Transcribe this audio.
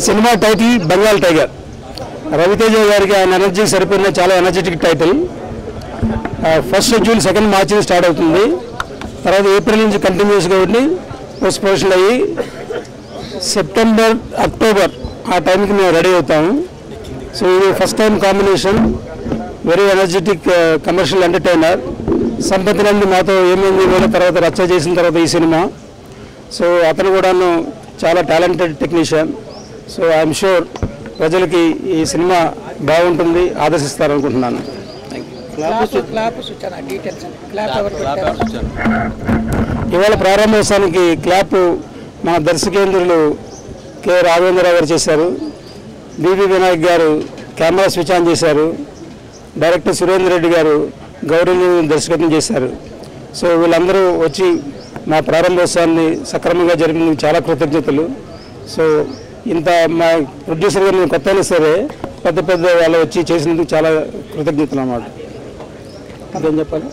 Cinema title Bengal tiger. Ravi Teja గారికి ఆయన ఎనర్జీకి సరిపోయిన చాలా energetic title. First schedule 2 March start అవుతుంది. తర్వాత ఏప్రిల్ నుంచి కంటిన్యూస్గా ఉండి పోస్ట్ ప్రొడక్షన్ అయ్యి సెప్టెంబర్ అక్టోబర్ ఆ టైంకి మేము రెడీ అవుతాము. సో ఇది first time combination. Very energetic commercial entertainer. Sampath Nandi మాతో ఏమైంది వేల తర్వాత రచ్చ చేసిన తర్వాత ఈ సినిమా. సో అతను కూడాను చాలా talented technician. So I'm sure ప్రజలకి ఈ సినిమా బాగుంటుంది, ఆదర్శిస్తారనుకుంటున్నాను. ఇవాళ ప్రారంభోత్సవానికి క్లాప్ మన దర్శకేంద్రులు కె రాఘవేంద్రరావు గారు చేశారు. బివి వినాయక్ గారు కెమెరా స్విచ్ ఆన్ చేశారు. డైరెక్టర్ సురేందర్ రెడ్డి గారు గౌరవ దర్శకత్వం చేశారు. సో వీళ్ళందరూ వచ్చి మా ప్రారంభోత్సవాన్ని సక్రమంగా జరిపినందుకు చాలా కృతజ్ఞతలు. సో ఇంత మా ప్రొడ్యూసర్ గారు మేము కొత్త అయినా సరే పెద్ద పెద్ద వాళ్ళు వచ్చి చేసినందుకు చాలా కృతజ్ఞతలు అన్నమాట. అదేం చెప్పాలి.